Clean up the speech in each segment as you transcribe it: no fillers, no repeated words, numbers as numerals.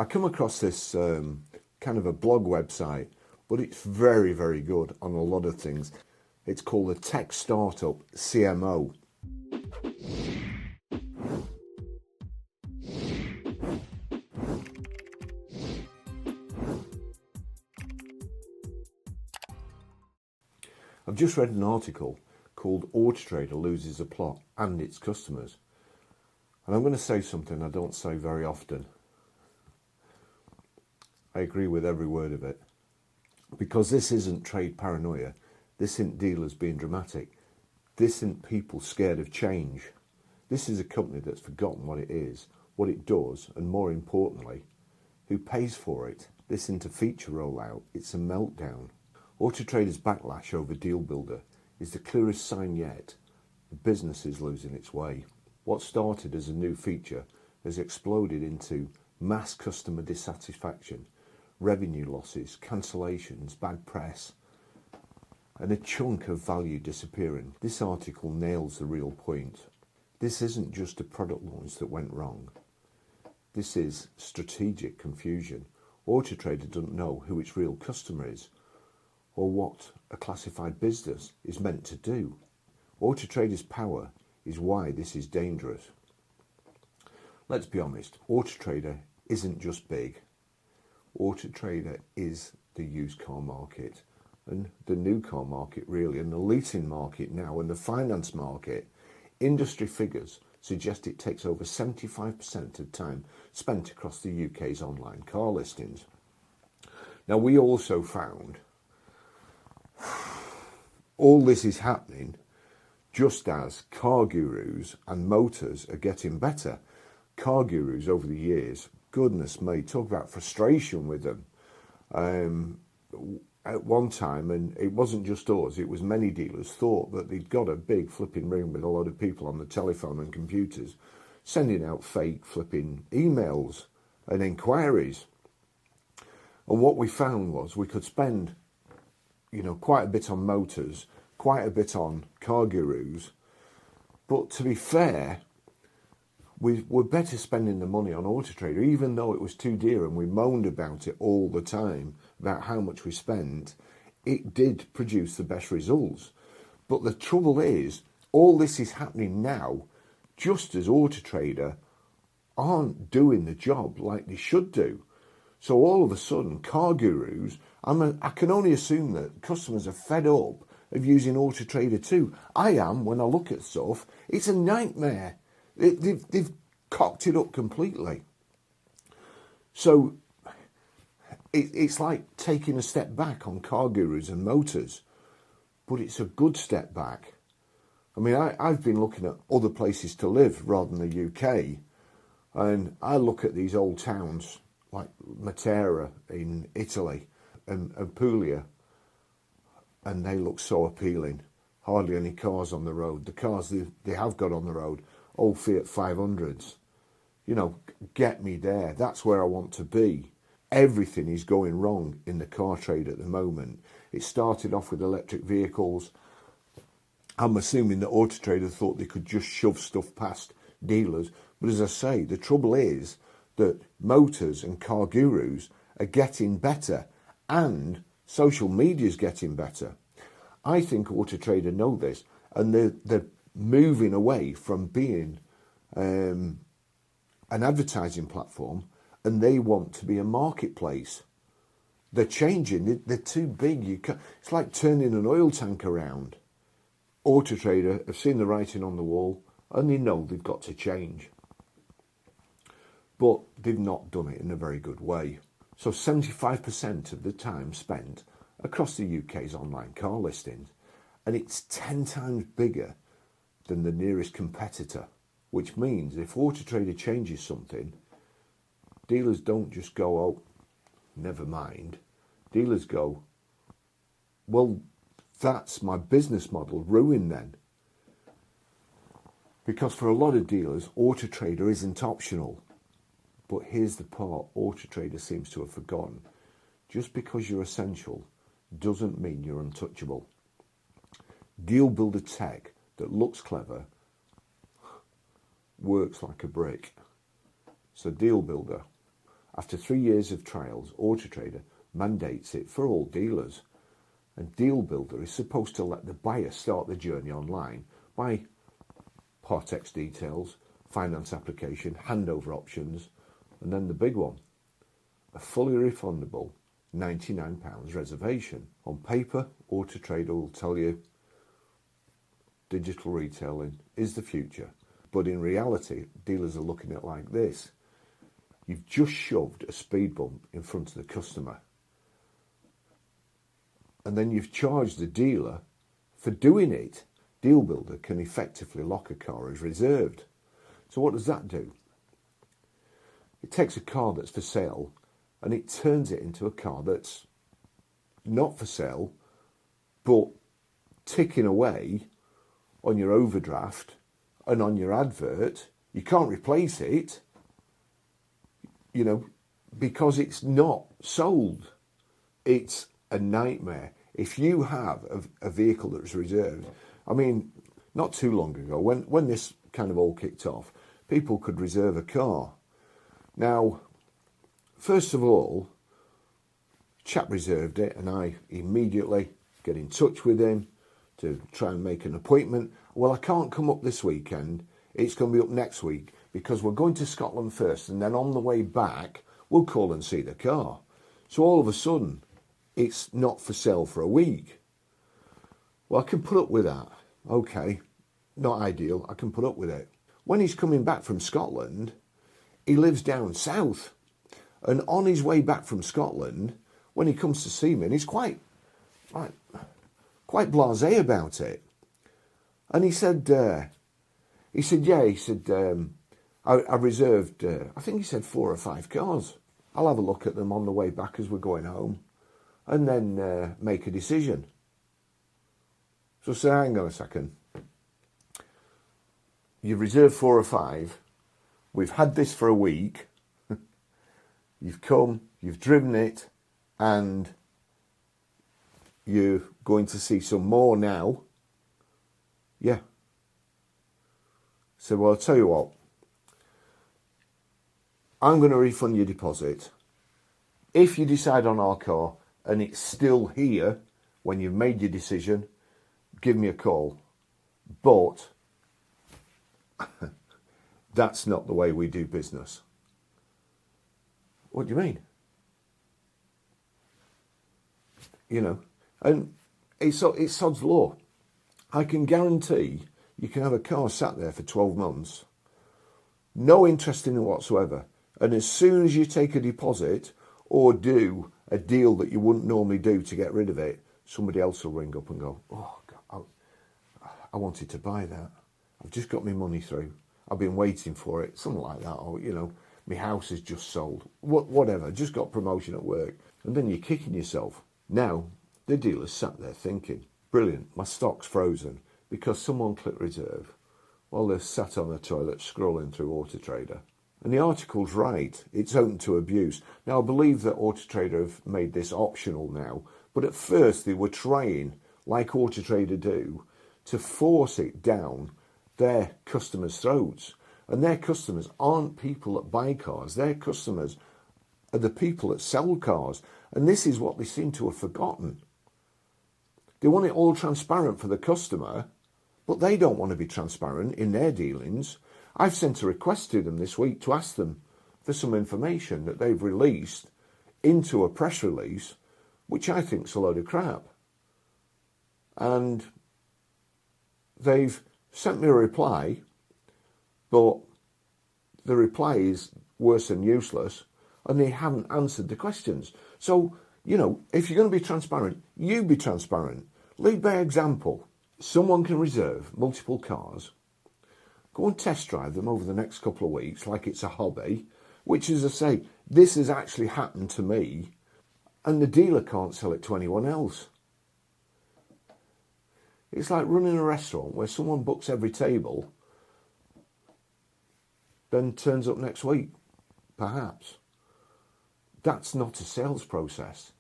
I come across this kind of a blog website, but it's very, very good on a lot of things. It's called the Tech Startup CMO. I've just read an article called AutoTrader Loses a Plot and Its Customers. And I'm going to say something I don't say very often. I agree with every word of it. Because this isn't trade paranoia. This isn't dealers being dramatic. This isn't people scared of change. This is a company that's forgotten what it is, what it does, and more importantly, who pays for it. This isn't a feature rollout, it's a meltdown. AutoTrader's backlash over Deal Builder is the clearest sign yet. The business is losing its way. What started as a new feature has exploded into mass customer dissatisfaction, revenue losses, cancellations, bad press, and a chunk of value disappearing. This article nails the real point. This isn't just a product launch that went wrong. This is strategic confusion. AutoTrader doesn't know who its real customer is or what a classified business is meant to do. AutoTrader's power is why this is dangerous. Let's be honest, AutoTrader isn't just big. AutoTrader is the used car market and the new car market really, and the leasing market now and the finance market. Industry figures suggest it takes over 75% of time spent across the UK's online car listings. Now we also found all this is happening just as car gurus and motors are getting better. Car gurus over the years, goodness me, talk about frustration with them. At one time, and it wasn't just us, it was many dealers, thought that they'd got a big flipping room with a lot of people on the telephone and computers sending out fake flipping emails and inquiries. And what we found was we could spend, quite a bit on motors, quite a bit on car gurus, but to be fair, we were better spending the money on AutoTrader, even though it was too dear and we moaned about it all the time, about how much we spent. It did produce the best results. But the trouble is, all this is happening now, just as AutoTrader aren't doing the job like they should do. So all of a sudden, car gurus, I can only assume that customers are fed up of using AutoTrader too. I am, when I look at stuff, it's a nightmare. They've cocked it up completely. So it's like taking a step back on car gurus and motors, but it's a good step back. I mean, I've been looking at other places to live rather than the UK, and I look at these old towns like Matera in Italy and Puglia, and they look so appealing. Hardly any cars on the road. The cars they have got on the road, old Fiat 500s, get me there. That's where I want to be. Everything is going wrong in the car trade at the moment. It started off with electric vehicles. I'm assuming that AutoTrader thought they could just shove stuff past dealers. But as I say, the trouble is that motors and car gurus are getting better and social media is getting better. I think AutoTrader know this, and they're moving away from being an advertising platform, and they want to be a marketplace. They're changing. They're too big. It's like turning an oil tank around. AutoTrader have seen the writing on the wall, and they know they've got to change. But they've not done it in a very good way. So 75% of the time spent across the UK's online car listings, and it's 10 times bigger than the nearest competitor, which means if AutoTrader changes something, dealers don't just go, oh, never mind. Dealers go, well, that's my business model ruined then. Because for a lot of dealers, AutoTrader isn't optional. But here's the part AutoTrader seems to have forgotten. Just because you're essential doesn't mean you're untouchable. Deal Builder tech that looks clever works like a brick. So Deal Builder, After 3 years of trials, AutoTrader mandates it for all dealers. And Deal Builder is supposed to let the buyer start the journey online by Part-X details, finance application, handover options, and then the big one, a fully refundable £99 reservation. On paper, AutoTrader will tell you digital retailing is the future. But in reality, dealers are looking at it like this. You've just shoved a speed bump in front of the customer. And then you've charged the dealer for doing it. Deal Builder can effectively lock a car as reserved. So what does that do? It takes a car that's for sale and it turns it into a car that's not for sale, but ticking away on your overdraft and on your advert. You can't replace it, because it's not sold. It's a nightmare. If you have a vehicle that's reserved, not too long ago, when this kind of all kicked off, people could reserve a car. Now, first of all, chap reserved it, and I immediately get in touch with him to try and make an appointment. Well, I can't come up this weekend. It's going to be up next week because we're going to Scotland first, and then on the way back, we'll call and see the car. So all of a sudden, it's not for sale for a week. Well, I can put up with that. Okay, not ideal. I can put up with it. When he's coming back from Scotland, he lives down south. And on his way back from Scotland, when he comes to see me, and he's quite blasé about it. And he said, I reserved, I think he said 4 or 5 cars. I'll have a look at them on the way back as we're going home and then make a decision. So I said, hang on a second. You've reserved 4 or 5. We've had this for a week. You've come, you've driven it, and you're going to see some more now. Yeah. So, well, I'll tell you what. I'm going to refund your deposit. If you decide on our car and it's still here when you've made your decision, give me a call. But that's not the way we do business. What do you mean? And it's sod's law. I can guarantee you can have a car sat there for 12 months, no interest in it whatsoever. And as soon as you take a deposit or do a deal that you wouldn't normally do to get rid of it, somebody else will ring up and go, oh, God, I wanted to buy that. I've just got my money through. I've been waiting for it, something like that. Or, my house is just sold. Whatever, just got promotion at work. And then you're kicking yourself. Now, the dealer's sat there thinking, brilliant, my stock's frozen because someone clicked reserve while they're sat on the toilet scrolling through AutoTrader. And the article's right, it's open to abuse. Now, I believe that AutoTrader have made this optional now, but at first they were trying, like AutoTrader do, to force it down their customers' throats. And their customers aren't people that buy cars, their customers are the people that sell cars. And this is what they seem to have forgotten. They want it all transparent for the customer, but they don't want to be transparent in their dealings. I've sent a request to them this week to ask them for some information that they've released into a press release, which I think's a load of crap. And they've sent me a reply, but the reply is worse than useless, and they haven't answered the questions. So, if you're going to be transparent, you be transparent. Lead by example. Someone can reserve multiple cars, go and test drive them over the next couple of weeks like it's a hobby, which, as I say, this has actually happened to me, and the dealer can't sell it to anyone else. It's like running a restaurant where someone books every table, then turns up next week, perhaps. That's not a sales process.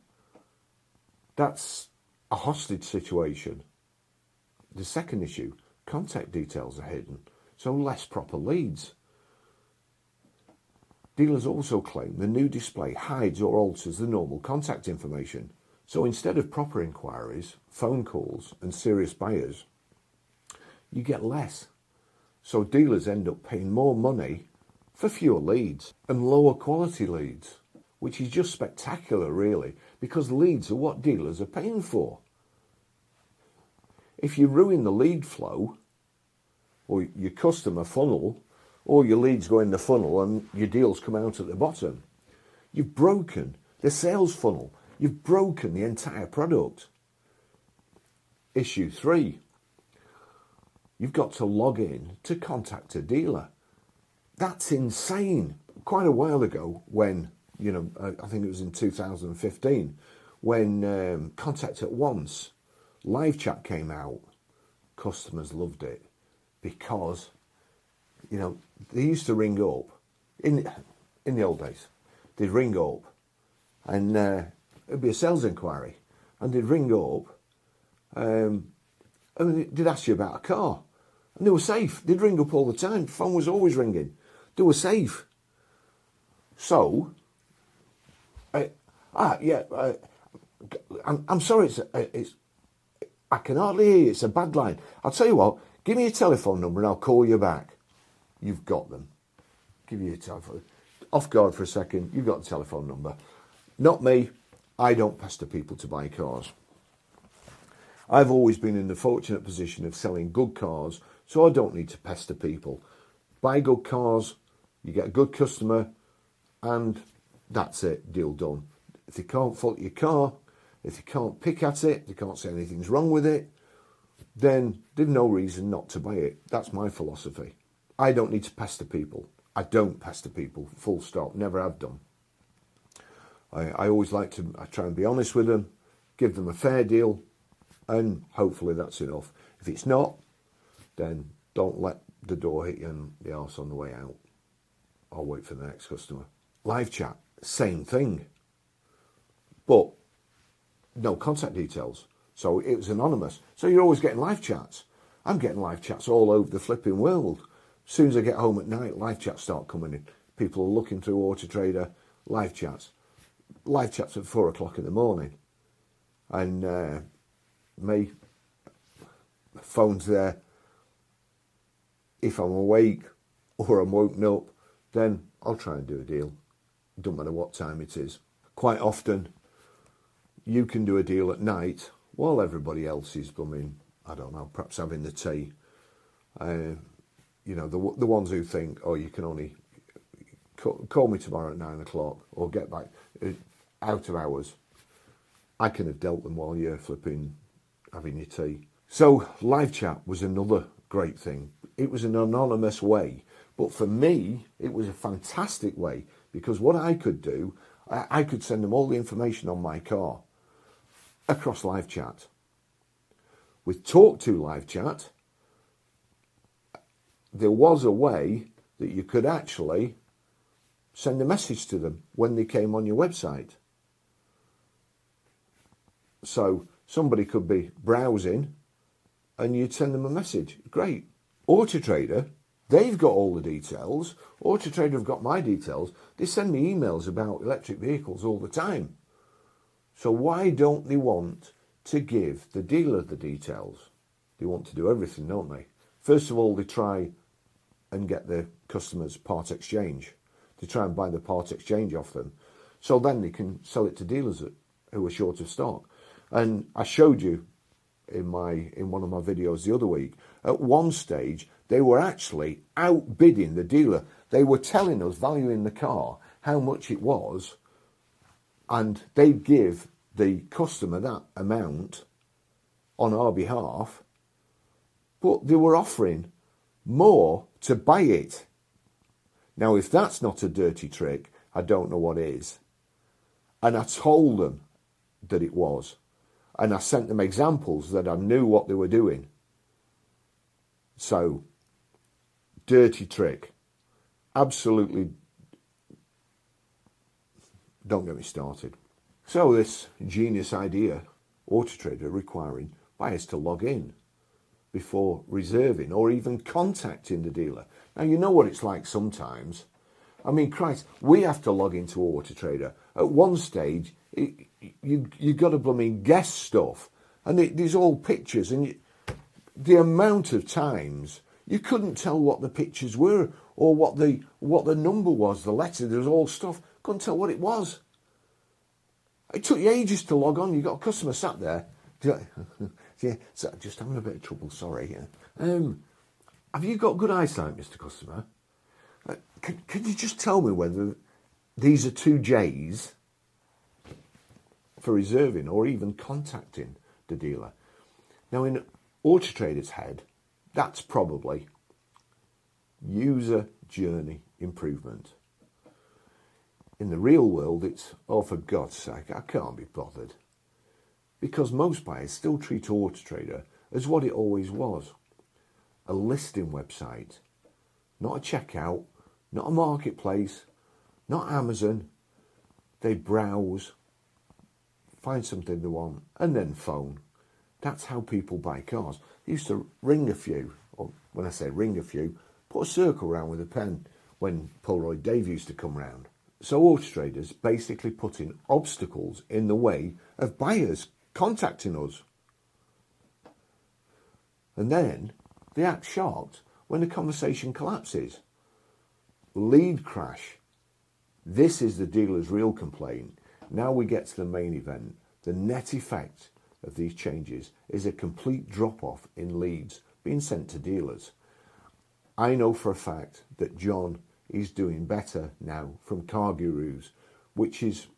That's a hostage situation. The second issue, contact details are hidden, so less proper leads. Dealers also claim the new display hides or alters the normal contact information. So instead of proper inquiries, phone calls and serious buyers, you get less. So dealers end up paying more money for fewer leads and lower quality leads, which is just spectacular really, because leads are what dealers are paying for. If you ruin the lead flow, or your customer funnel, or your leads go in the funnel and your deals come out at the bottom, you've broken the sales funnel. You've broken the entire product. Issue 3, you've got to log in to contact a dealer. That's insane. Quite a while ago when, I think it was in 2015, when Contact at Once live chat came out, customers loved it because, they used to ring up in the old days. They'd ring up and it'd be a sales inquiry, and they'd ring up and they'd ask you about a car, and they were safe. They'd ring up all the time. The phone was always ringing. They were safe. So, I'm sorry. It's I can hardly hear you. It's a bad line. I'll tell you what. Give me your telephone number and I'll call you back. You've got them. Give you your telephone. Off guard for a second. You've got the telephone number. Not me. I don't pester people to buy cars. I've always been in the fortunate position of selling good cars, so I don't need to pester people. Buy good cars, you get a good customer, and that's it, deal done. If they can't fault your car, if they can't pick at it, they can't say anything's wrong with it, then there's no reason not to buy it. That's my philosophy. I don't need to pester people. I don't pester people, full stop, never have done. I always like to try and be honest with them, give them a fair deal, and hopefully that's enough. If it's not, then don't let the door hit you in the arse on the way out. I'll wait for the next customer. Live chat, same thing, but no contact details. So it was anonymous. So you're always getting live chats. I'm getting live chats all over the flipping world. As soon as I get home at night, live chats start coming in. People are looking through AutoTrader, live chats. Live chats at 4 o'clock in the morning. And me, phone's there. If I'm awake or I'm woken up, then I'll try and do a deal. Don't matter what time it is. Quite often, you can do a deal at night while everybody else is blooming, I don't know, perhaps having the tea. The ones who think, oh, you can only call me tomorrow at 9 o'clock or get back out of hours. I can have dealt them while you're flipping having your tea. So live chat was another great thing. It was an anonymous way, but for me, it was a fantastic way because what I could do, I could send them all the information on my car across live chat. With Talk to live chat, there was a way that you could actually send a message to them when they came on your website. So somebody could be browsing and you'd send them a message. Great. AutoTrader, they've got all the details. AutoTrader have got my details. They send me emails about electric vehicles all the time. So why don't they want to give the dealer the details? They want to do everything, don't they? First of all, they try and get the customer's part exchange. They try and buy the part exchange off them. So then they can sell it to dealers who are short of stock. And I showed you in one of my videos the other week, at one stage, they were actually outbidding the dealer. They were telling us, valuing the car, how much it was, and they'd give the customer that amount on our behalf, but they were offering more to buy it. Now, if that's not a dirty trick, I don't know what is. And I told them that it was. And I sent them examples that I knew what they were doing. So, dirty trick. Absolutely, don't get me started. So this genius idea, AutoTrader requiring buyers to log in before reserving or even contacting the dealer. Now, you know what it's like sometimes. I mean, Christ, we have to log into AutoTrader. At one stage, you got to blooming guess stuff. And there's all pictures. And the amount of times you couldn't tell what the pictures were or what the number was, the letter. There was all stuff. Couldn't tell what it was. It took you ages to log on. You got a customer sat there. Yeah, so just having a bit of trouble, sorry. Have you got good eyesight, Mr. Customer? Could you just tell me whether these are 2 J's for reserving or even contacting the dealer? Now, in AutoTrader's head, that's probably user journey improvement. In the real world, it's, oh, for God's sake, I can't be bothered. Because most buyers still treat AutoTrader as what it always was, a listing website, not a checkout, not a marketplace, not Amazon. They browse, find something they want, and then phone. That's how people buy cars. They used to ring a few, or when I say ring a few, put a circle around with a pen when Polaroid Dave used to come round. So AutoTrader's basically putting obstacles in the way of buyers contacting us. And then they act shocked when the conversation collapses. Lead crash. This is the dealer's real complaint. Now we get to the main event. The net effect of these changes is a complete drop-off in leads being sent to dealers. I know for a fact that John is doing better now from Car Gurus, which is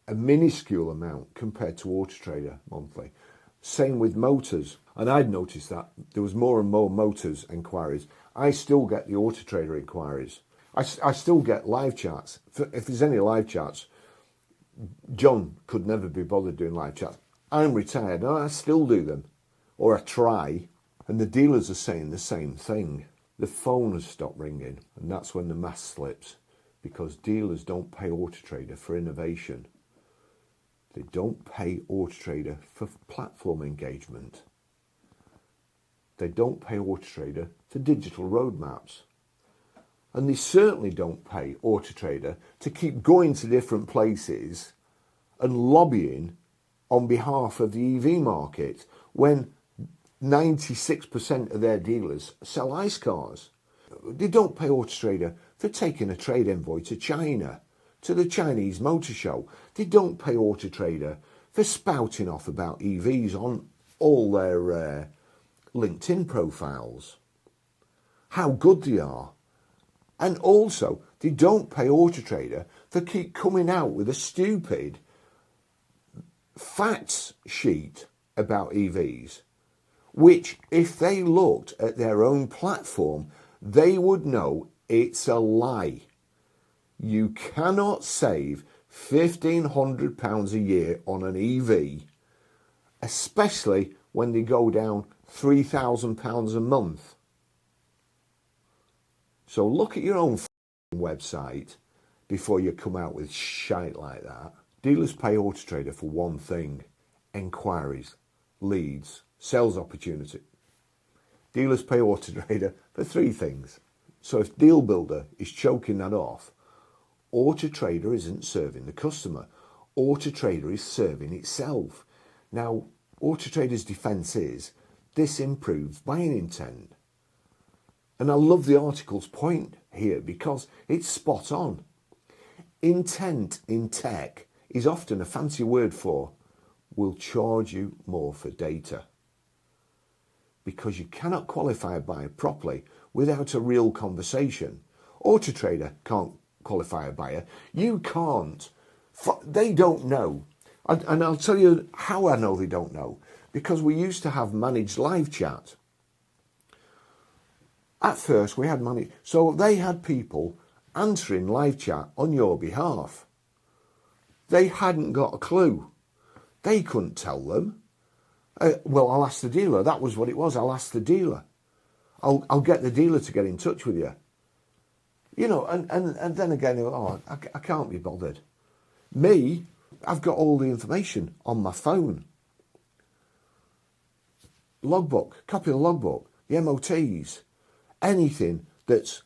a minuscule amount compared to AutoTrader monthly. Same with motors. And I'd noticed that there was more and more motors inquiries. I still get the AutoTrader inquiries. I still get live chats. If there's any live chats, John could never be bothered doing live chats. I'm retired and I still do them. Or I try. And the dealers are saying the same thing. The phone has stopped ringing. And that's when the mask slips. Because dealers don't pay AutoTrader for innovation. They don't pay AutoTrader for platform engagement. They don't pay AutoTrader for digital roadmaps. And they certainly don't pay AutoTrader to keep going to different places and lobbying on behalf of the EV market when 96% of their dealers sell ICE cars. They don't pay AutoTrader for taking a trade envoy to China, to the Chinese Motor Show. They don't pay AutoTrader for spouting off about EVs on all their LinkedIn profiles, how good they are. And also, they don't pay AutoTrader for keep coming out with a stupid facts sheet about EVs, which if they looked at their own platform, they would know it's a lie. You cannot save £1,500 a year on an EV, especially when they go down £3,000 a month. So look at your own website before you come out with shite like that. Dealers pay AutoTrader for one thing: enquiries, leads, sales opportunity. Dealers pay AutoTrader for 3 things. So if Deal Builder is choking that off, AutoTrader isn't serving the customer. AutoTrader is serving itself. Now, AutoTrader's defence is this improves buying intent. And I love the article's point here because it's spot on. Intent in tech is often a fancy word for we'll charge you more for data. Because you cannot qualify a buyer properly without a real conversation. AutoTrader can't qualify a buyer. You can't. They don't know. And I'll tell you how I know they don't know. Because we used to have managed live chat. At first we had managed, so they had people answering live chat on your behalf. They hadn't got a clue. They couldn't tell them. Well, I'll ask the dealer. That was what it was. I'll ask the dealer. I'll get the dealer to get in touch with you. You know, and then again, oh, I can't be bothered. Me, I've got all the information on my phone. Logbook, copy of the logbook, the MOTs, anything that's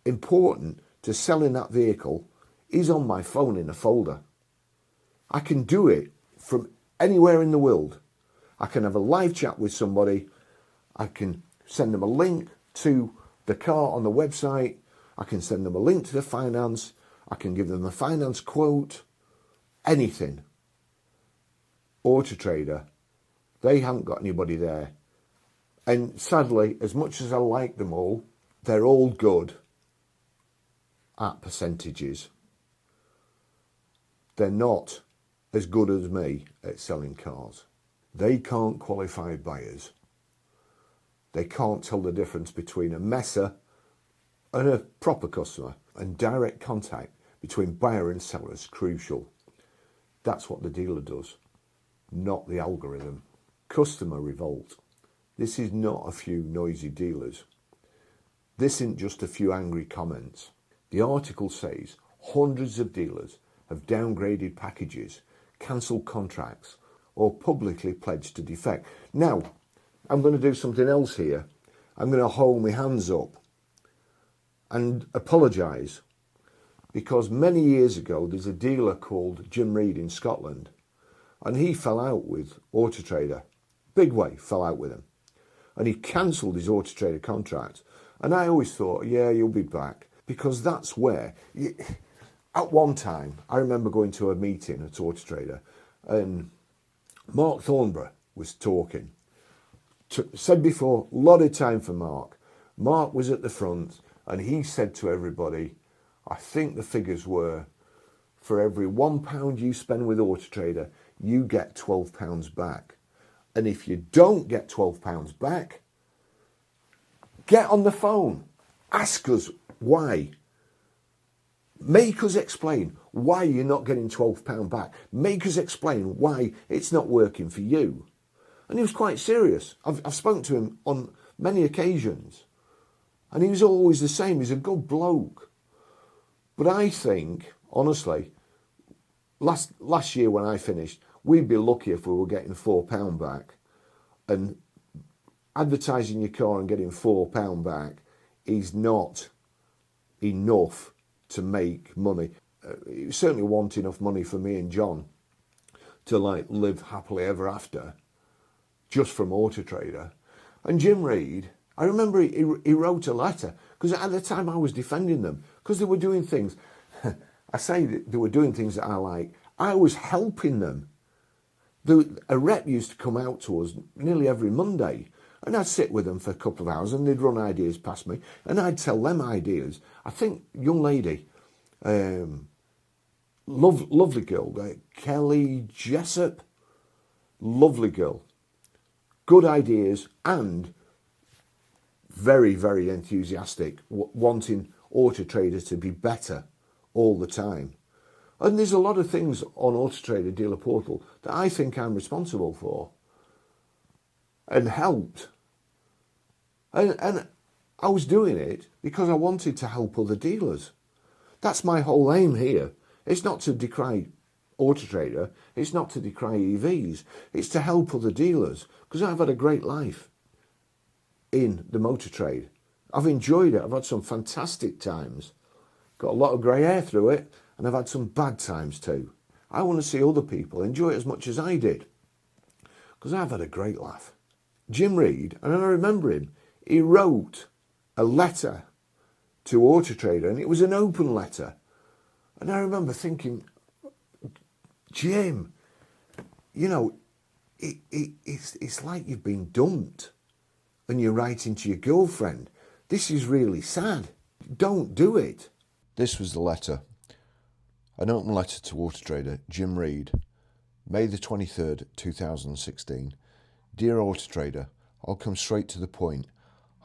important to selling that vehicle is on my phone in a folder. I can do it from anywhere in the world. I can have a live chat with somebody. I can send them a link to the car on the website. I can send them a link to the finance. I can give them a finance quote. Anything. AutoTrader, they haven't got anybody there. And sadly, as much as I like them all, they're all good at percentages. They're not as good as me at selling cars. They can't qualify buyers. They can't tell the difference between a messer and a proper customer. And direct contact between buyer and seller is crucial. That's what the dealer does, not the algorithm. Customer revolt. This is not a few noisy dealers. This isn't just a few angry comments. The article says hundreds of dealers have downgraded packages, cancelled contracts, or publicly pledged to defect. Now, I'm going to do something else here. I'm going to hold my hands up and apologise, because many years ago there's a dealer called Jim Reed in Scotland, and he fell out with AutoTrader. Big way, fell out with him. And he cancelled his AutoTrader contract. And I always thought, yeah, you'll be back. Because that's where, at one time, I remember going to a meeting at AutoTrader, and Mark Thornborough was talking. Said before, a lot of time for Mark. Mark was at the front, and he said to everybody, I think the figures were, for every £1 you spend with AutoTrader, you get £12 back. And if you don't get £12 back, get on the phone. Ask us why. Make us explain why you're not getting £12 back. Make us explain why it's not working for you. And he was quite serious. I've spoken to him on many occasions. And he was always the same. He's a good bloke. But I think, honestly, last year when I finished, we'd be lucky if we were getting £4 back. And advertising your car and getting £4 back is not enough to make money. It certainly wasn't enough money for me and John to live happily ever after just from AutoTrader. And Jim Reed, I remember he wrote a letter, because at the time I was defending them, because they were doing things, I say that they were doing things that I like. I was helping them. A rep used to come out to us nearly every Monday, and I'd sit with them for a couple of hours, and they'd run ideas past me, and I'd tell them ideas. I think young lady, lovely girl, Kelly Jessup, lovely girl, good ideas, and very, very enthusiastic, wanting AutoTrader to be better all the time. And there's a lot of things on AutoTrader Dealer Portal that I think I'm responsible for and helped. And I was doing it because I wanted to help other dealers. That's my whole aim here. It's not to decry AutoTrader. It's not to decry EVs. It's to help other dealers, because I've had a great life in the motor trade. I've enjoyed it. I've had some fantastic times. Got a lot of grey hair through it, and I've had some bad times too. I want to see other people enjoy it as much as I did, because I've had a great laugh. Jim Reed, and I remember him, he wrote a letter to AutoTrader, and it was an open letter. And I remember thinking, Jim, you know, it's like you've been dumped and you're writing to your girlfriend. This is really sad. Don't do it. This was the letter. An open letter to AutoTrader, Jim Reed, May the 23rd, 2016. Dear AutoTrader, I'll come straight to the point.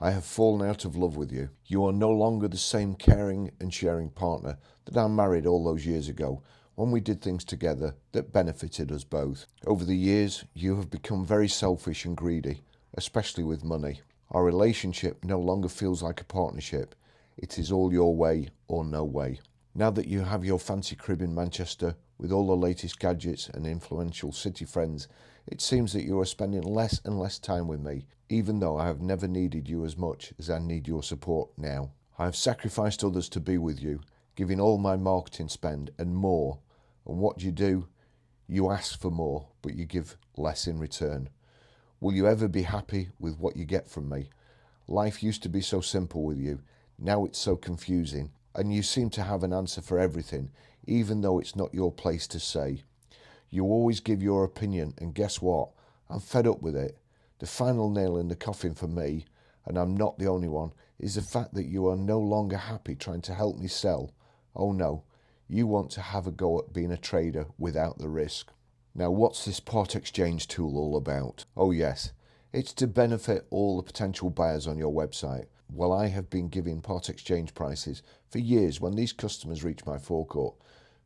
I have fallen out of love with you. You are no longer the same caring and sharing partner that I married all those years ago, when we did things together that benefited us both. Over the years, you have become very selfish and greedy, especially with money. Our relationship no longer feels like a partnership. It is all your way or no way. Now that you have your fancy crib in Manchester with all the latest gadgets and influential city friends, it seems that you are spending less and less time with me, even though I have never needed you as much as I need your support now. I have sacrificed others to be with you, giving all my marketing spend and more. And what do? You ask for more, but you give less in return. Will you ever be happy with what you get from me? Life used to be so simple with you. Now it's so confusing, and you seem to have an answer for everything, even though it's not your place to say. You always give your opinion, and guess what? I'm fed up with it. The final nail in the coffin for me, and I'm not the only one, is the fact that you are no longer happy trying to help me sell. Oh no, you want to have a go at being a trader without the risk. Now, what's this part exchange tool all about? Oh yes, it's to benefit all the potential buyers on your website. Well, I have been giving part exchange prices for years when these customers reach my forecourt.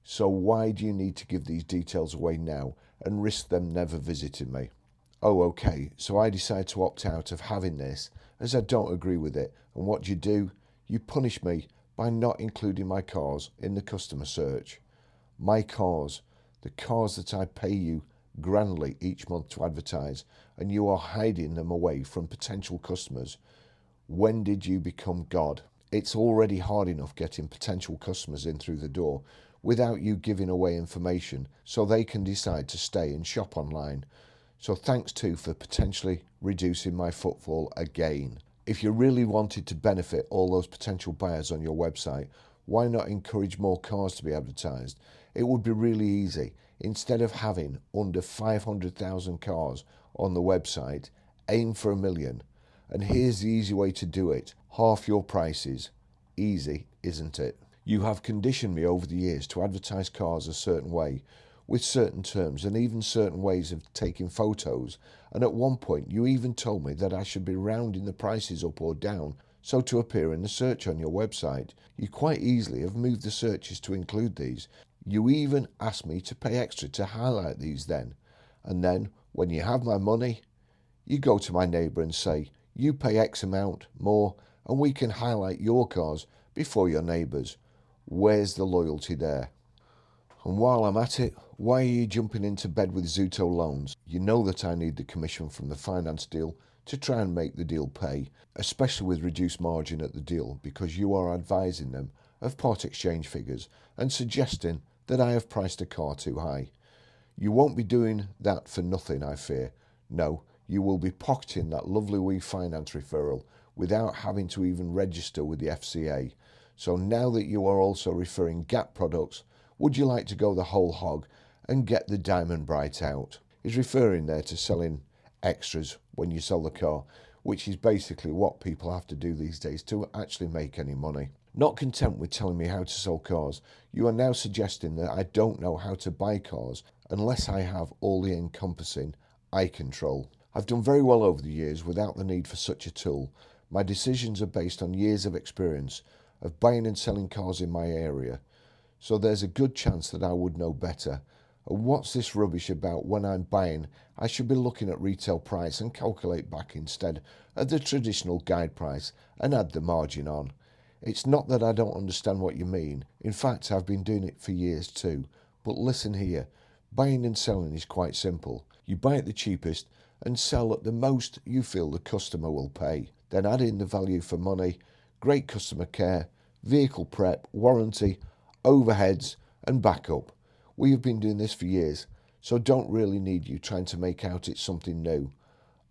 So why do you need to give these details away now and risk them never visiting me? Oh, okay, so I decide to opt out of having this as I don't agree with it. And what do? You punish me by not including my cars in the customer search. My cars, the cars that I pay you grandly each month to advertise, and you are hiding them away from potential customers. When did you become God? It's already hard enough getting potential customers in through the door without you giving away information so they can decide to stay and shop online. So thanks too for potentially reducing my footfall again. If you really wanted to benefit all those potential buyers on your website, why not encourage more cars to be advertised? It would be really easy. Instead of having under 500,000 cars on the website, aim for 1 million. And here's the easy way to do it. Half your prices. Easy, isn't it? You have conditioned me over the years to advertise cars a certain way, with certain terms and even certain ways of taking photos, and at one point you even told me that I should be rounding the prices up or down so to appear in the search on your website. You quite easily have moved the searches to include these. You even asked me to pay extra to highlight these then. And then, when you have my money, you go to my neighbour and say, you pay X amount more and we can highlight your cars before your neighbours. Where's the loyalty there? And while I'm at it, why are you jumping into bed with Zuto loans? You know that I need the commission from the finance deal to try and make the deal pay, especially with reduced margin at the deal, because you are advising them of part exchange figures and suggesting that I have priced a car too high. You won't be doing that for nothing, I fear. No, you will be pocketing that lovely wee finance referral without having to even register with the FCA. So now that you are also referring Gap products, would you like to go the whole hog and get the Diamond Bright out? He's referring there to selling extras when you sell the car, which is basically what people have to do these days to actually make any money. Not content with telling me how to sell cars, you are now suggesting that I don't know how to buy cars unless I have all the encompassing eye control. I've done very well over the years without the need for such a tool. My decisions are based on years of experience of buying and selling cars in my area. So there's a good chance that I would know better. And what's this rubbish about when I'm buying? I should be looking at retail price and calculate back instead of the traditional guide price and add the margin on. It's not that I don't understand what you mean. In fact, I've been doing it for years too. But listen here, buying and selling is quite simple. You buy at the cheapest and sell at the most you feel the customer will pay. Then add in the value for money, great customer care, vehicle prep, warranty, overheads and backup. We have been doing this for years, so don't really need you trying to make out it's something new.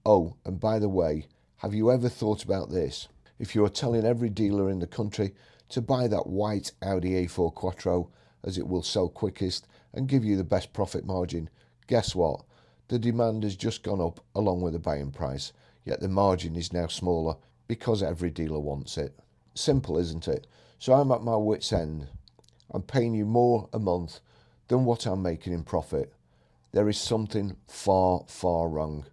Oh, and by the way, have you ever thought about this? If you are telling every dealer in the country to buy that white Audi A4 Quattro as it will sell quickest and give you the best profit margin, guess what? The demand has just gone up along with the buying price, yet the margin is now smaller because every dealer wants it. Simple, isn't it? So I'm at my wit's end. I'm paying you more a month than what I'm making in profit. There is something far, far wrong.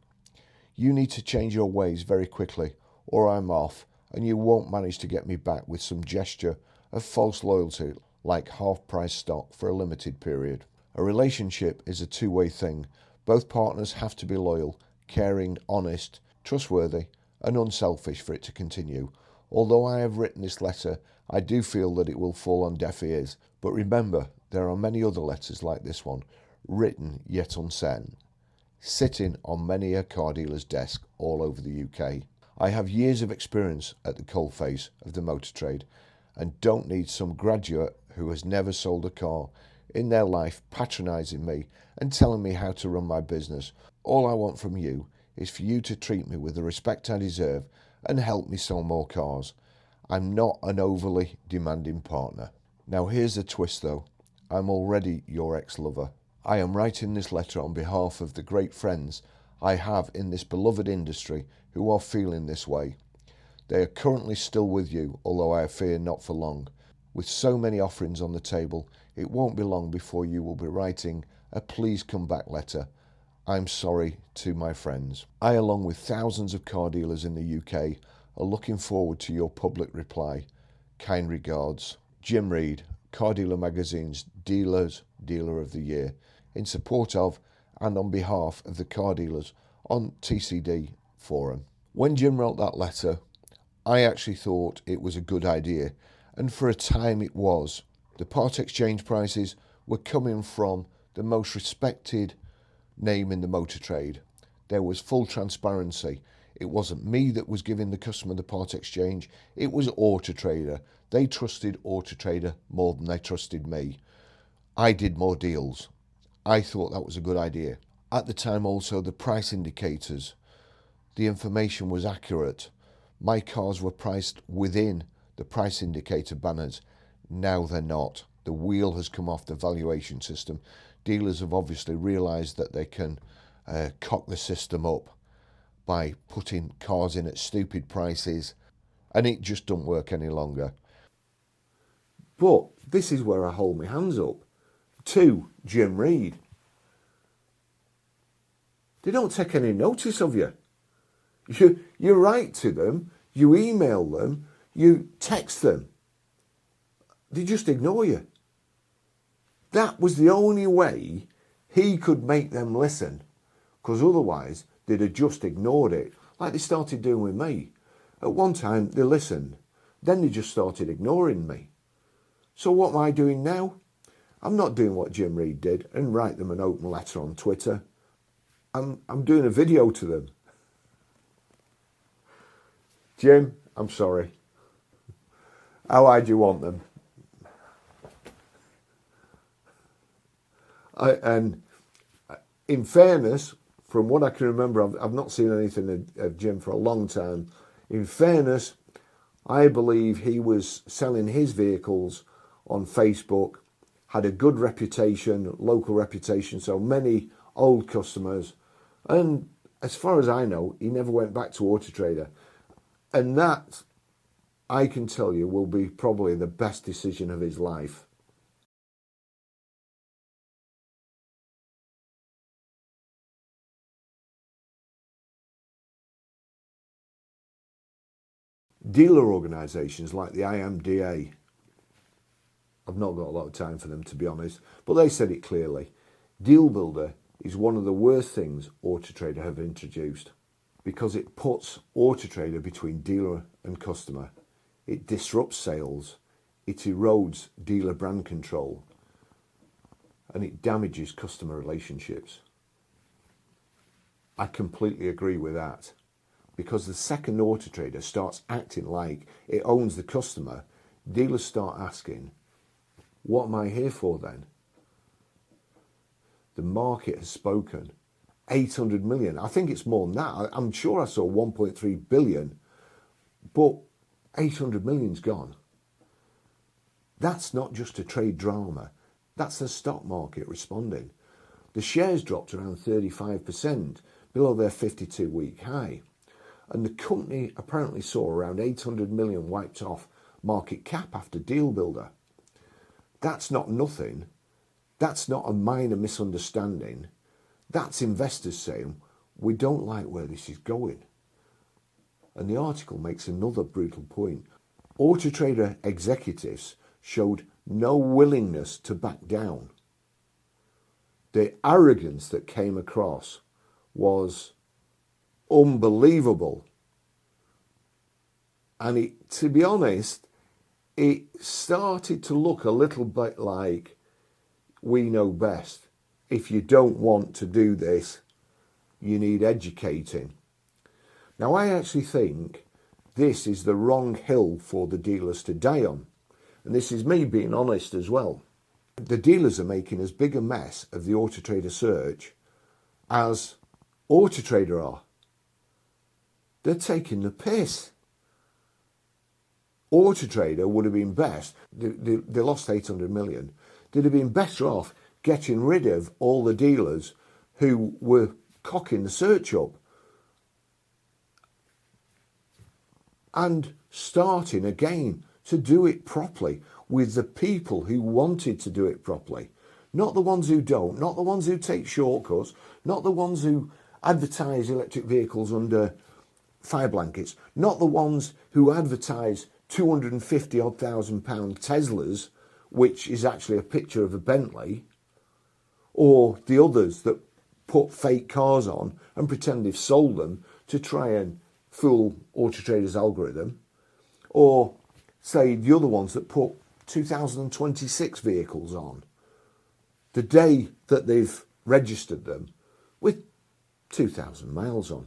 You need to change your ways very quickly, or I'm off, and you won't manage to get me back with some gesture of false loyalty like half-price stock for a limited period. A relationship is a two-way thing. Both partners have to be loyal, caring, honest, trustworthy, and unselfish for it to continue. Although I have written this letter, I do feel that it will fall on deaf ears. But remember, there are many other letters like this one, written yet unsent, sitting on many a car dealer's desk all over the UK. I have years of experience at the coalface of the motor trade and don't need some graduate who has never sold a car in their life patronising me and telling me how to run my business. All I want from you is for you to treat me with the respect I deserve and help me sell more cars. I'm not an overly demanding partner. Now here's the twist though. I'm already your ex-lover. I am writing this letter on behalf of the great friends I have in this beloved industry who are feeling this way. They are currently still with you, although I fear not for long. With so many offerings on the table, it won't be long before you will be writing a please come back letter. I'm sorry to my friends. I, along with thousands of car dealers in the UK, are looking forward to your public reply. Kind regards, Jim Reed, Car Dealer Magazine's Dealer of the Year, in support of and on behalf of the car dealers on TCD Forum. When Jim wrote that letter, I actually thought it was a good idea, and for a time it was. The part exchange prices were coming from the most respected name in the motor trade. There was full transparency. It wasn't me that was giving the customer the part exchange, it was AutoTrader. They trusted AutoTrader more than they trusted me. I did more deals. I thought that was a good idea. At the time also, the price indicators, the information was accurate. My cars were priced within the price indicator banners. Now they're not. The wheel has come off the valuation system. Dealers have obviously realised that they can cock the system up by putting cars in at stupid prices, and it just doesn't work any longer. But this is where I hold my hands up to Jim Reed. They don't take any notice of you. You write to them, you email them, you text them. They just ignore you. That was the only way he could make them listen, because otherwise they'd have just ignored it, like they started doing with me. At one time they listened, then they just started ignoring me. So what am I doing now? I'm not doing what Jim Reed did and write them an open letter on Twitter. I'm doing a video to them. Jim, I'm sorry. How high do you want them? And in fairness, from what I can remember, I've not seen anything of Jim for a long time. In fairness, I believe he was selling his vehicles on Facebook, had a good reputation, local reputation, so many old customers. And as far as I know, he never went back to AutoTrader. And that, I can tell you, will be probably the best decision of his life. Dealer organisations like the IMDA, I've not got a lot of time for them to be honest, but they said it clearly. Deal Builder is one of the worst things AutoTrader have introduced because it puts AutoTrader between dealer and customer. It disrupts sales, it erodes dealer brand control, and it damages customer relationships. I completely agree with that. Because the second AutoTrader starts acting like it owns the customer, dealers start asking, what am I here for then? The market has spoken. 800 million. I think it's more than that. I'm sure I saw 1.3 billion, but 800 million's gone. That's not just a trade drama. That's the stock market responding. The shares dropped around 35%, below their 52-week high. And the company apparently saw around 800 million wiped off market cap after Deal Builder. That's not nothing. That's not a minor misunderstanding. That's investors saying, we don't like where this is going. And the article makes another brutal point. AutoTrader executives showed no willingness to back down. The arrogance that came across was unbelievable. And to be honest, it started to look a little bit like we know best. If you don't want to do this, you need educating. Now, I actually think this is the wrong hill for the dealers to die on. And this is me being honest as well. The dealers are making as big a mess of the AutoTrader search as AutoTrader are. They're taking the piss. AutoTrader would have been best. They lost 800 million. They'd have been better off getting rid of all the dealers who were cocking the search up and starting again to do it properly with the people who wanted to do it properly. Not the ones who don't, not the ones who take shortcuts, not the ones who advertise electric vehicles under fire blankets, not the ones who advertise 250 odd thousand pound Teslas, which is actually a picture of a Bentley, or the others that put fake cars on and pretend they've sold them to try and fool AutoTrader's algorithm, or say the other ones that put 2026 vehicles on the day that they've registered them with 2,000 miles on.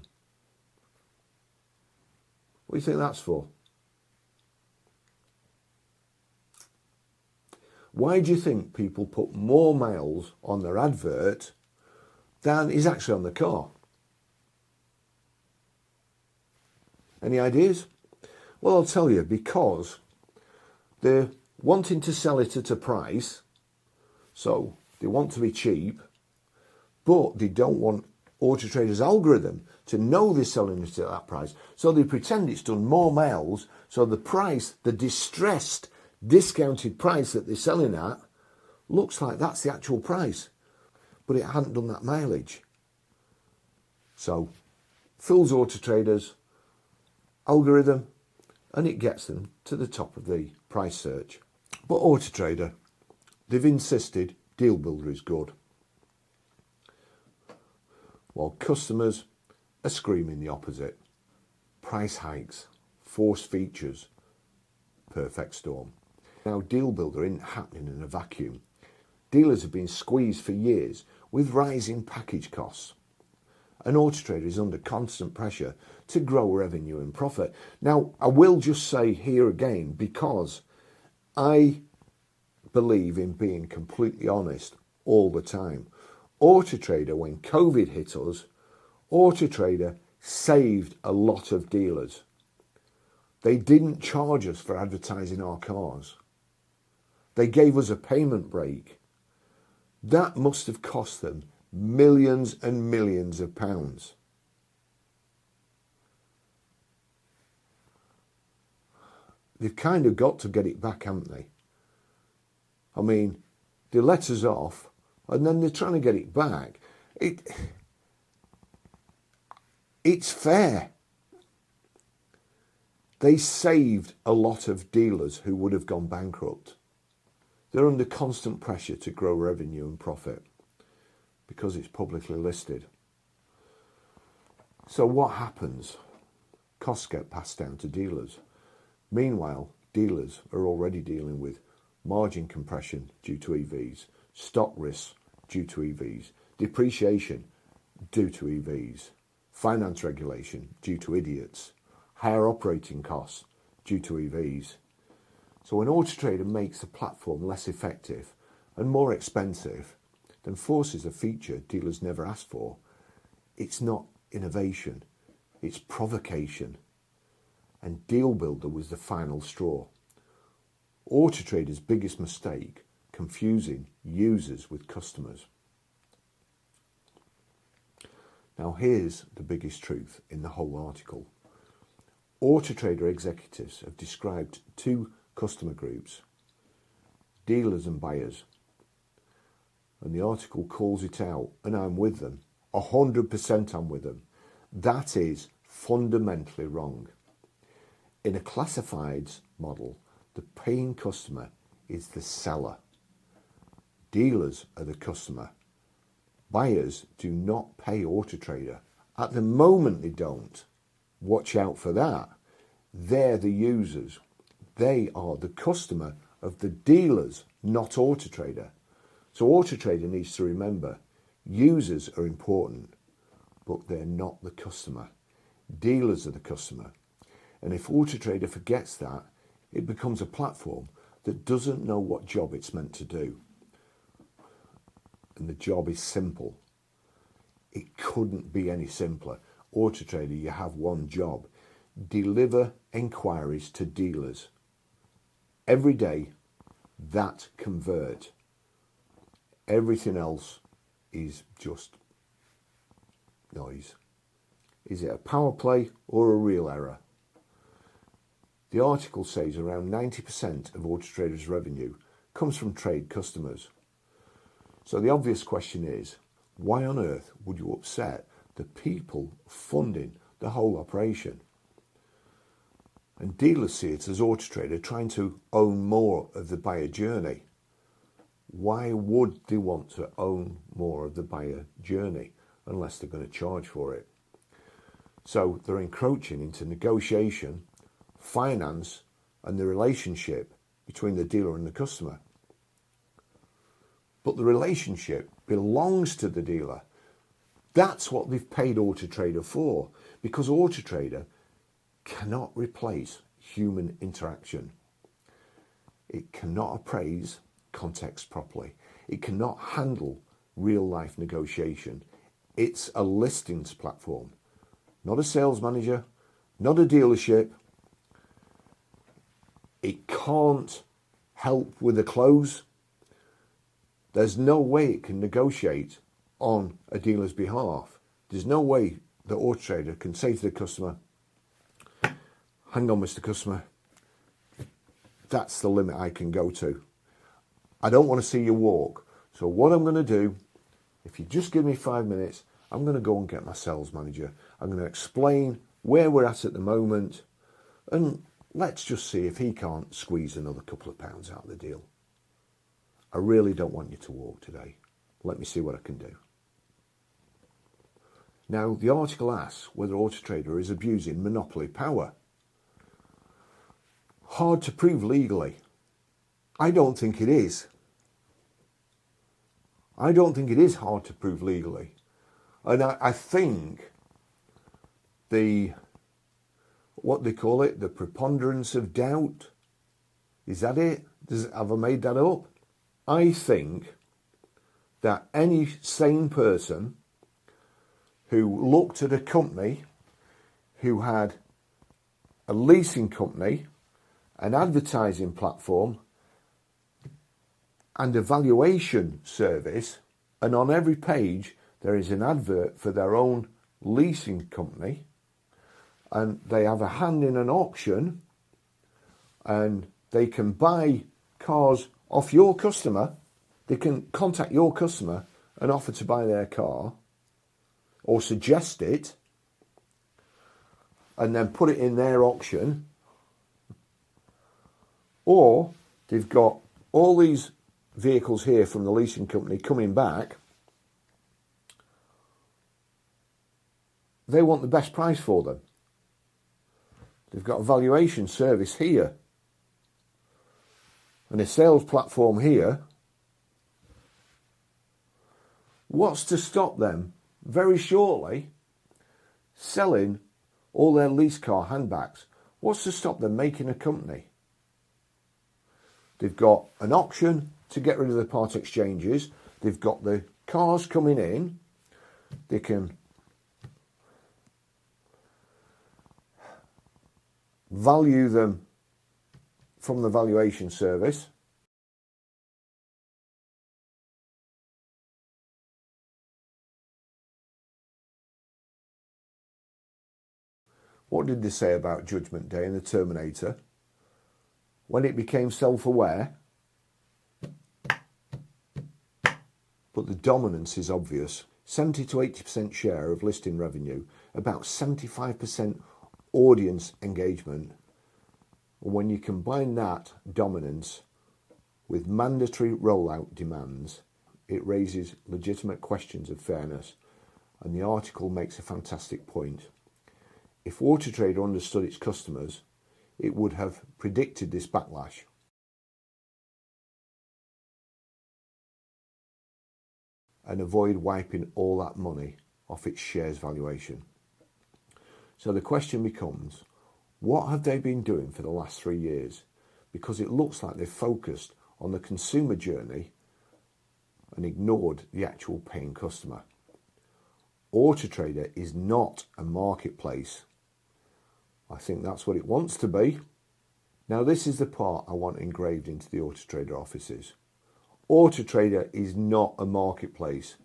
What do you think that's for? Why do you think people put more miles on their advert than is actually on the car? Any ideas? Well, I'll tell you, because they're wanting to sell it at a price, so they want to be cheap, but they don't want AutoTrader's algorithm to know they're selling it at that price. So they pretend it's done more miles, so the price, the distressed, discounted price that they're selling at, looks like that's the actual price, but it hadn't done that mileage. So, fools AutoTrader's algorithm, and it gets them to the top of the price search. But AutoTrader, they've insisted Deal Builder is good, while customers are screaming the opposite. Price hikes, forced features, perfect storm. Now, Deal Builder isn't happening in a vacuum. Dealers have been squeezed for years with rising package costs, and AutoTrader is under constant pressure to grow revenue and profit. Now, I will just say here again, because I believe in being completely honest all the time. AutoTrader, when COVID hit us, AutoTrader saved a lot of dealers. They didn't charge us for advertising our cars. They gave us a payment break. That must have cost them millions and millions of pounds. They've kind of got to get it back, haven't they? I mean, they let us off and then they're trying to get it back. It's fair. They saved a lot of dealers who would have gone bankrupt. They're under constant pressure to grow revenue and profit because it's publicly listed. So what happens? Costs get passed down to dealers. Meanwhile, dealers are already dealing with margin compression due to EVs, stock risks due to EVs, depreciation due to EVs, finance regulation due to idiots, higher operating costs due to EVs. So when AutoTrader makes the platform less effective and more expensive, then forces a feature dealers never asked for, it's not innovation, it's provocation. And Deal Builder was the final straw. AutoTrader's biggest mistake, confusing users with customers. Now here's the biggest truth in the whole article. AutoTrader executives have described two customer groups, dealers and buyers. And the article calls it out, and I'm with them. 100% I'm with them. That is fundamentally wrong. In a classifieds model, the paying customer is the seller. Dealers are the customer. Buyers do not pay AutoTrader. At the moment they don't. Watch out for that. They're the users. They are the customer of the dealers, not AutoTrader. So AutoTrader needs to remember, users are important, but they're not the customer. Dealers are the customer. And if AutoTrader forgets that, it becomes a platform that doesn't know what job it's meant to do. And the job is simple. It couldn't be any simpler. AutoTrader, you have one job. Deliver enquiries to dealers. Every day, that convert. Everything else is just noise. Is it a power play or a real error? The article says around 90% of AutoTrader's revenue comes from trade customers. So the obvious question is, why on earth would you upset the people funding the whole operation? And dealers see it as AutoTrader trying to own more of the buyer journey. Why would they want to own more of the buyer journey unless they're going to charge for it? So they're encroaching into negotiation, finance, and the relationship between the dealer and the customer. But the relationship belongs to the dealer. That's what they've paid AutoTrader for, because AutoTrader cannot replace human interaction. It cannot appraise context properly. It cannot handle real-life negotiation. It's a listings platform, not a sales manager, not a dealership. It can't help with the close. There's no way it can negotiate on a dealer's behalf. There's no way that AutoTrader can say to the customer, hang on, Mr. Customer, that's the limit I can go to. I don't want to see you walk. So what I'm going to do, if you just give me 5 minutes, I'm going to go and get my sales manager. I'm going to explain where we're at the moment, and let's just see if he can't squeeze another couple of pounds out of the deal. I really don't want you to walk today. Let me see what I can do. Now, the article asks whether AutoTrader is abusing monopoly power. Hard to prove legally. I don't think it is. I don't think it is hard to prove legally. And I think what they call it, the preponderance of doubt, is that it? Have I made that up? I think that any sane person who looked at a company who had a leasing company, an advertising platform, and a valuation service, and on every page there is an advert for their own leasing company, and they have a hand in an auction, and they can buy cars off your customer. They can contact your customer and offer to buy their car or suggest it and then put it in their auction. Or they've got all these vehicles here from the leasing company coming back. They want the best price for them. They've got a valuation service here and a sales platform here. What's to stop them very shortly selling all their lease car handbacks? What's to stop them making a company? They've got an auction to get rid of the part exchanges. They've got the cars coming in. They can value them from the valuation service. What did they say about Judgment Day and the Terminator? When it became self-aware, but the dominance is obvious. 70 to 80% share of listing revenue, about 75% audience engagement. When you combine that dominance with mandatory rollout demands, it raises legitimate questions of fairness. And the article makes a fantastic point. If AutoTrader understood its customers, it would have predicted this backlash. And avoid wiping all that money off its shares valuation. So the question becomes, what have they been doing for the last 3 years? Because it looks like they've focused on the consumer journey and ignored the actual paying customer. AutoTrader is not a marketplace. I think that's what it wants to be. Now this is the part I want engraved into the AutoTrader offices. AutoTrader is not a marketplace.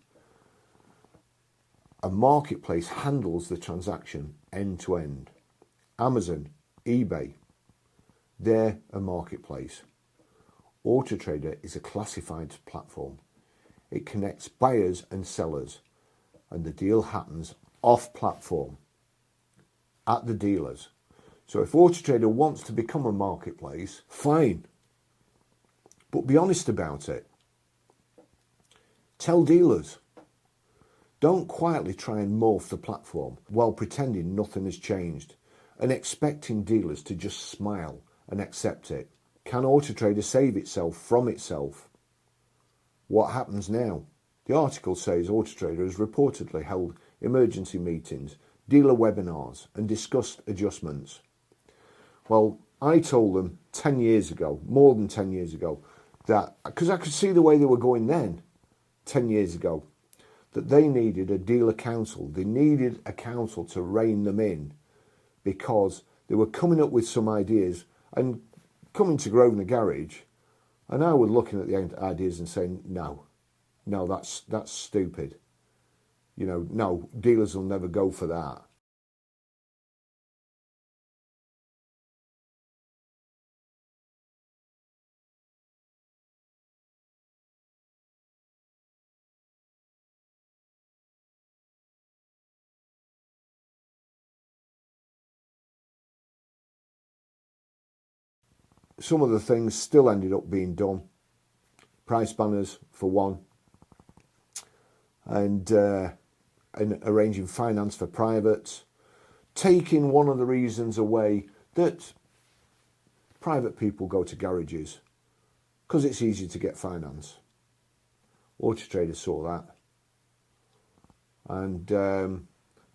A marketplace handles the transaction end to end. Amazon, eBay, they're a marketplace. AutoTrader is a classified platform. It connects buyers and sellers, and the deal happens off platform at the dealers. So if AutoTrader wants to become a marketplace, fine, but be honest about it. Tell dealers. Don't quietly try and morph the platform while pretending nothing has changed and expecting dealers to just smile and accept it. Can AutoTrader save itself from itself? What happens now? The article says AutoTrader has reportedly held emergency meetings, dealer webinars and discussed adjustments. Well, I told them 10 years ago, more than 10 years ago, that, because I could see the way they were going then, 10 years ago, that they needed a dealer council. They needed a council to rein them in because they were coming up with some ideas and coming to Grosvenor Garage, and I was looking at the ideas and saying, no, that's stupid. You know, no, dealers will never go for that. Some of the things still ended up being done. Price banners, for one, and arranging finance for privates, taking one of the reasons away that private people go to garages because it's easy to get finance. AutoTrader saw that, and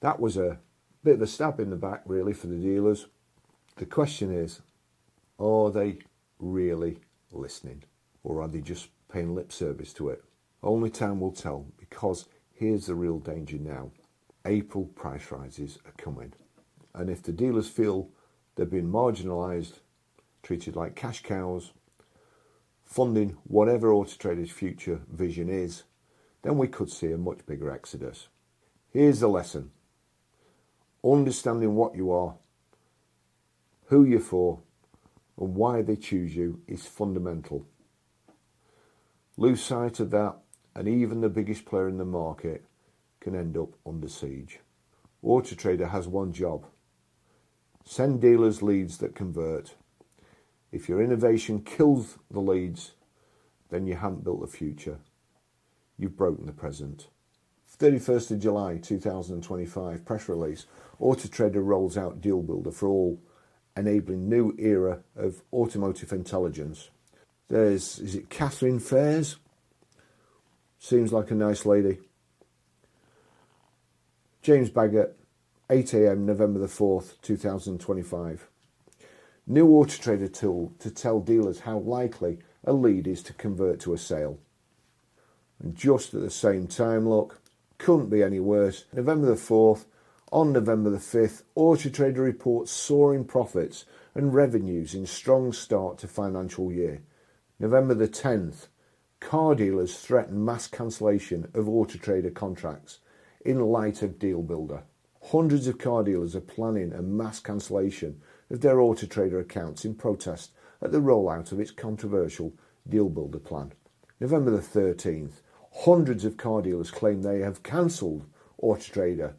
that was a bit of a stab in the back really for the dealers. The question is, are they really listening, or are they just paying lip service to it? Only time will tell, because here's the real danger now. April price rises are coming, and if the dealers feel they've been marginalised, treated like cash cows, funding whatever AutoTrader's future vision is, then we could see a much bigger exodus. Here's the lesson. Understanding what you are, who you're for, and why they choose you is fundamental. Lose sight of that, and even the biggest player in the market can end up under siege. AutoTrader has one job. Send dealers leads that convert. If your innovation kills the leads, then you haven't built the future. You've broken the present. 31st of July 2025, press release. AutoTrader rolls out Deal Builder for all, enabling new era of automotive intelligence. There's, is it Catherine Fairs? Seems like a nice lady. James Baggett, 8 a.m. November the 4th, 2025. New AutoTrader tool to tell dealers how likely a lead is to convert to a sale. And just at the same time, look, couldn't be any worse. November the 4th, on November the 5th, AutoTrader reports soaring profits and revenues in strong start to financial year. November the 10th, car dealers threaten mass cancellation of AutoTrader contracts in light of Deal Builder. Hundreds of car dealers are planning a mass cancellation of their AutoTrader accounts in protest at the rollout of its controversial Deal Builder plan. November the 13th, hundreds of car dealers claim they have cancelled AutoTrader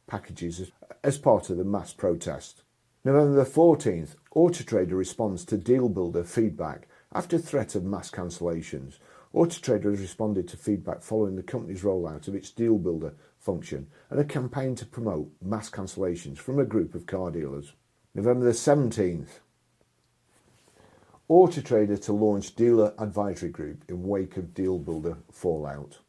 packages as part of the mass protest. November the 14th, AutoTrader responds to Deal Builder feedback after threat of mass cancellations. AutoTrader has responded to feedback following the company's rollout of its Deal Builder function and a campaign to promote mass cancellations from a group of car dealers. November the 17th, AutoTrader to launch dealer advisory group in wake of Deal Builder fallout.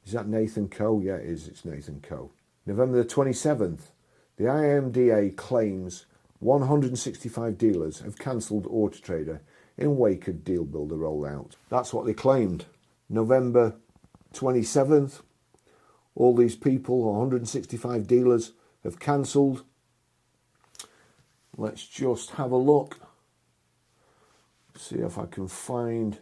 Is that Nathan Coe? Yeah, it is. It's Nathan Coe. November the 27th, The IMDA claims 165 dealers have cancelled AutoTrader in wake of Deal Builder rollout. That's what they claimed. November 27th, all these people, 165 dealers, have cancelled. Let's just have a look. See if I can find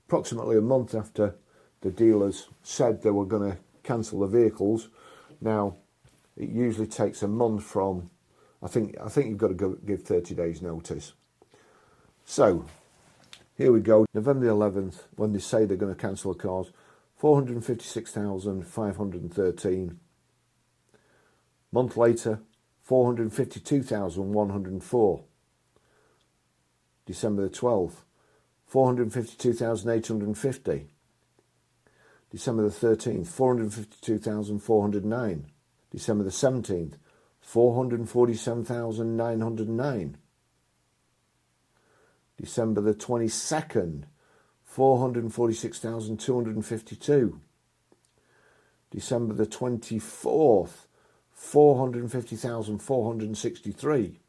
approximately a month after the dealers said they were going to cancel the vehicles. Now, it usually takes a month from, I think you've got to give 30 days notice. So, here we go. November the 11th, when they say they're going to cancel the cars, 456,513. Month later, 452,104. December the 12th, 452,850. December the 13th, 452,409. December the 17th, 447,909. December the 22nd, 446,252. December the 24th, 450,463.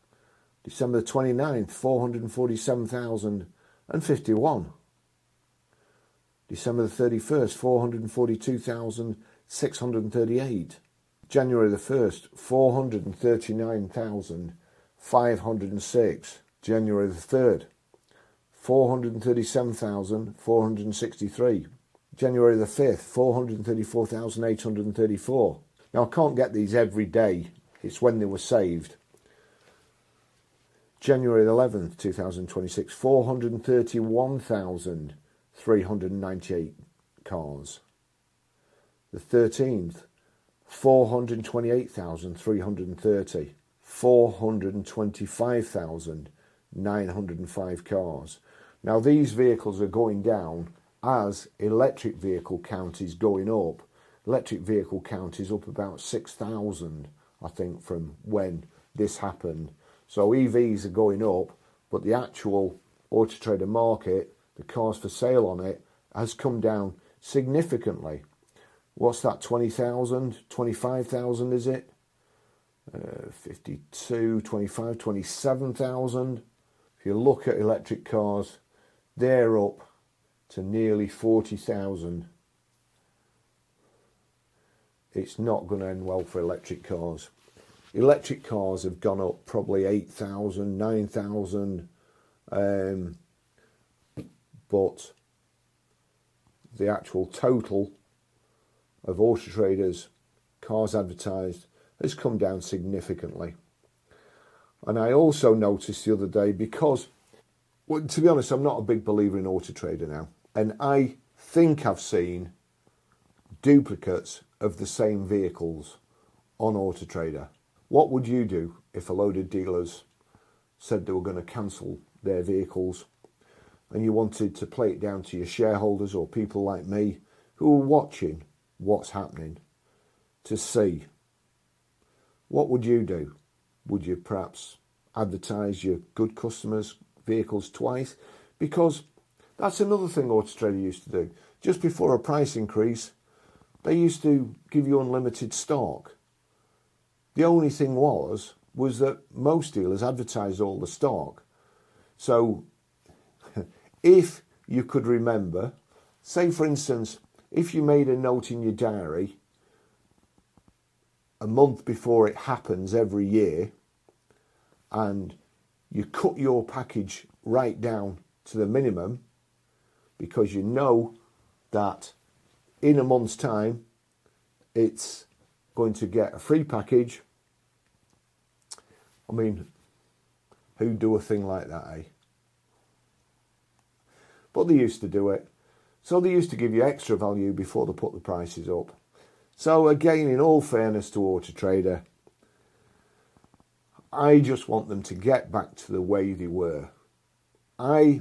December the 29th, 447,051. December the 31st, 442,638. January the 1st, 439,506. January the 3rd, 437,463. January the 5th, 434,834. Now, I can't get these every day. It's when they were saved. January the 11th, 2026, 431,398 cars. The 13th, 428,330. 425,905 cars. Now, these vehicles are going down as electric vehicle count is going up. Electric vehicle count is up about 6,000, I think, from when this happened. So EVs are going up, but the actual AutoTrader market, the cars for sale on it, has come down significantly. What's that, 20,000, 25,000 is it? 52, 25, 27,000. If you look at electric cars, they're up to nearly 40,000. It's not going to end well for electric cars. Electric cars have gone up probably 8,000, 9,000, but the actual total of AutoTrader's cars advertised has come down significantly. And I also noticed the other day, because, well, to be honest, I'm not a big believer in AutoTrader now, and I think I've seen duplicates of the same vehicles on AutoTrader. What would you do if a load of dealers said they were going to cancel their vehicles and you wanted to play it down to your shareholders or people like me who are watching what's happening to see? What would you do? Would you perhaps advertise your good customers' vehicles twice? Because that's another thing AutoTrader used to do. Just before a price increase, they used to give you unlimited stock. The only thing was that most dealers advertised all the stock. So if you could remember, say for instance, if you made a note in your diary a month before it happens every year, and you cut your package right down to the minimum, because you know that in a month's time it's going to get a free package. I mean, who'd do a thing like that, eh? But they used to do it. So they used to give you extra value before they put the prices up. So again, in all fairness to AutoTrader, I just want them to get back to the way they were. I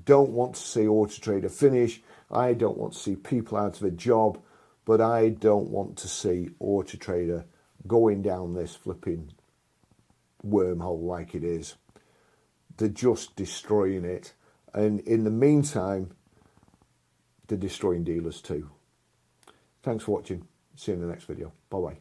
don't want to see AutoTrader finish. I don't want to see people out of a job, but I don't want to see AutoTrader going down this flipping wormhole like it is. They're just destroying it. And in the meantime, they're destroying dealers too. Thanks for watching. See you in the next video. Bye-bye.